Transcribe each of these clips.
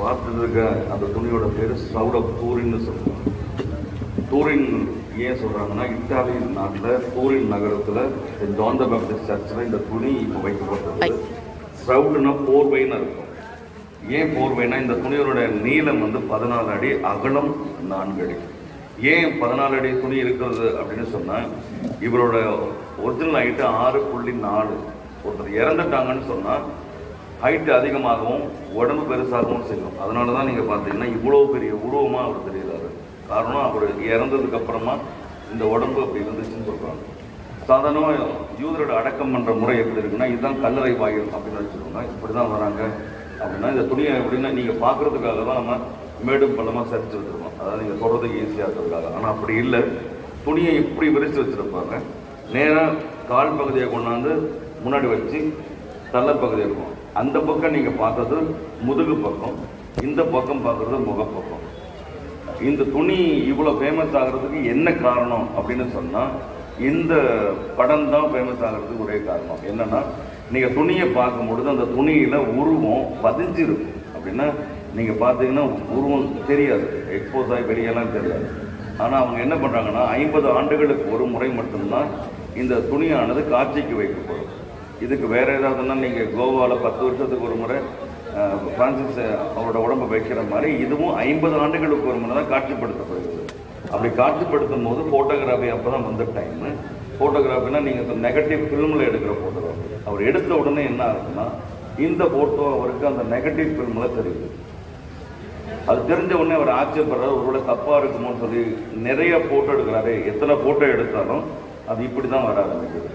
பார்த்துட்டு இருக்க அந்த துணியோட பேர் ஷவுட் ஆஃப் டூரின்னு சொல்லுவாங்க. டூரின் ஏன் சொல்கிறாங்கன்னா, இத்தாலி நாட்டில் டூரின் நகரத்தில் ஜான் த பேப்டிஸ்ட் சர்ச்சில் இந்த துணி இப்போ வைக்கப்பட்டது. ஷவுட்னா போர்வைன்னு இருக்கும். ஏன் போர்வைனா, இந்த துணியோட நீளம் 14 அடி, அகலம் 4 அடி. ஏன் 14 அடி துணி இருக்கிறது அப்படின்னு சொன்னால், இவரோட ஒரிஜினல் ஹைட்டு 6.4. ஒருத்தர் இறந்துட்டாங்கன்னு சொன்னால் ஹைட்டு அதிகமாகவும் உடம்பு பெருசாகவும் செய்யும். அதனால தான் நீங்கள் பார்த்தீங்கன்னா இவ்வளோ பெரிய உருவமாக அவர் தெரிகிறாரு. காரணம், அவர் இறந்ததுக்கு அப்புறமா இந்த உடம்பு அப்படி இருந்துச்சுன்னு சொல்கிறாங்க. சாதாரணமாக யூதரோட அடக்கம் பண்ணுற முறை எப்படி இருக்குன்னா, இதுதான் கல்லறை வாயில் அப்படின்னு வச்சுக்கோங்க. இப்படி தான் வராங்க அப்படின்னா, இந்த துணியை எப்படின்னா நீங்கள் பார்க்குறதுக்காக தான் நம்ம மேடும் பள்ளமாக சரிச்சு வச்சுருக்கோம். அதாவது நீங்கள் சொல்கிறதுக்கு ஈஸியாக இருக்கிறதுக்காக. ஆனால் அப்படி இல்லை, துணியை இப்படி விரித்து வச்சுருப்பாங்க. நேராக கால் பகுதியை கொண்டாந்து முன்னாடி வச்சு தள்ளப்பகுதி இருக்கும். அந்த பக்கம் நீங்கள் பார்க்குறது முதுகு பக்கம், இந்த பக்கம் பார்க்குறது முகப்பக்கம். இந்த துணி இவ்வளோ ஃபேமஸ் ஆகிறதுக்கு என்ன காரணம் அப்படின்னு சொன்னால், இந்த படம் தான் ஃபேமஸ் ஆகிறதுக்கு ஒரே காரணம். என்னென்னா, நீங்கள் துணியை பார்க்கும்பொழுது அந்த துணியில் உருவம் பதிஞ்சிருக்கும். அப்படின்னா நீங்கள் பார்த்தீங்கன்னா உருவம் தெரியாது, எக்ஸ்போஸ் ஆகி வெளியெல்லாம் தெரியாது. ஆனால் அவங்க என்ன பண்ணுறாங்கன்னா, 50 ஆண்டுகளுக்கு ஒரு முறை மட்டும்தான் இந்த துணியானது காட்சிக்கு வைக்கப்படும். இதுக்கு வேறு ஏதாவதுன்னா, நீங்கள் கோவாவில் 10 வருஷத்துக்கு ஒரு முறை பிரான்சிஸ் அவரோட உடம்பை வைக்கிற மாதிரி இதுவும் 50 ஆண்டுகளுக்கு ஒரு முறை தான் காட்சிப்படுத்தப்படுகிறது. அப்படி காட்சிப்படுத்தும் போது ஃபோட்டோகிராஃபி அப்போ தான் வந்த டைமு. ஃபோட்டோகிராஃபினா நீங்கள் நெகட்டிவ் ஃபில்மில் எடுக்கிற ஃபோட்டோகிராஃபி. அவர் எடுத்த உடனே என்ன ஆகுதுன்னா, இந்த ஃபோட்டோ அவருக்கு அந்த நெகட்டிவ் ஃபில்மில் தெரியுது. அது தெரிஞ்ச உடனே அவர் ஆச்சரியப்படுறாரு, ஒருவேளை தப்பாக இருக்குமோன்னு சொல்லி நிறைய ஃபோட்டோ எடுக்கிறாரு. எத்தனை ஃபோட்டோ எடுத்தாலும் அது இப்படி தான் வர ஆரம்பிக்குது.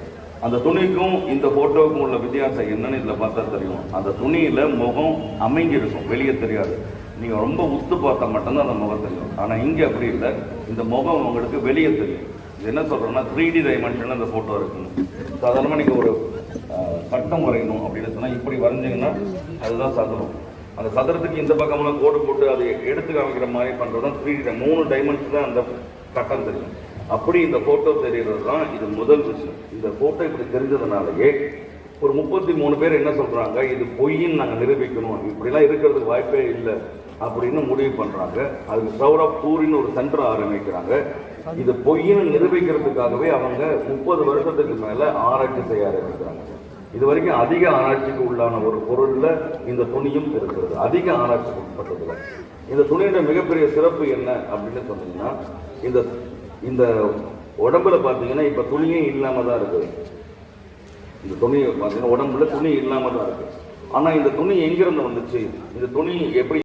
அந்த துணிக்கும் இந்த ஃபோட்டோவுக்கும் உள்ள வித்தியாசம் என்னன்னு இதில் பார்த்தா தெரியும். அந்த துணியில் முகம் அமைங்கி இருக்கும், வெளியே தெரியாது. நீங்கள் ரொம்ப உத்து பார்த்தா மட்டும்தான் அந்த முகம் தெரியும். ஆனால் இங்கே அப்படி இல்லை, இந்த முகம் உங்களுக்கு வெளியே தெரியும். இது என்ன சொல்கிறோன்னா, 3D டைமென்ஷனில் அந்த ஃபோட்டோ இருக்குங்க. சாதாரணமாக நீங்கள் ஒரு சட்டம் வரையணும் அப்படின்னு சொன்னால் இப்படி வரைஞ்சிங்கன்னா அதுதான் சதுரம். அந்த சதுரத்துக்கு இந்த பக்கமெல்லாம் கோடு போட்டு அதை எடுத்து காமிக்கிற மாதிரி பண்ணுறது தான் 3D. 3 டைமென்ஷன் தான் அந்த கட்டம் தெரியும். அப்படி இந்த ஃபோட்டோ தெரிகிறது தான் இது முதல் விஷயம். இந்த ஃபோட்டோ இப்படி தெரிஞ்சதுனாலேயே ஒரு 33 பேர் என்ன சொல்கிறாங்க, இது பொய்ன்னு நாங்கள் நிரூபிக்கணும், இப்படிலாம் இருக்கிறதுக்கு வாய்ப்பே இல்லை அப்படின்னு முடிவு பண்ணுறாங்க. அதுக்கு ஷவுட் ஆஃப் டூரின்னு ஒரு சென்டர் ஆரம்பிக்கிறாங்க. இது பொய்ன்னு நிரூபிக்கிறதுக்காகவே அவங்க 30 வருஷத்துக்கு மேலே ஆராய்ச்சி செய்ய ஆரம்பிக்கிறாங்க. இது வரைக்கும் அதிக ஆராய்ச்சிக்கு உள்ளான ஒரு பொருளில் இந்த துணியும் இருக்கிறது, அதிக ஆராய்ச்சி உட்பட்டதில். இந்த துணியோட மிகப்பெரிய சிறப்பு என்ன அப்படின்னு சொன்னீங்கன்னா, இந்த உடம்புல பார்த்தீங்கன்னா இப்போ துணியே இல்லாமல் தான் இருக்குது. இந்த துணி பார்த்தீங்கன்னா உடம்புல துணி இல்லாமல் தான் இருக்குது. ஆனால் இந்த துணி எங்கிருந்து வந்துச்சு, இந்த துணி எப்படி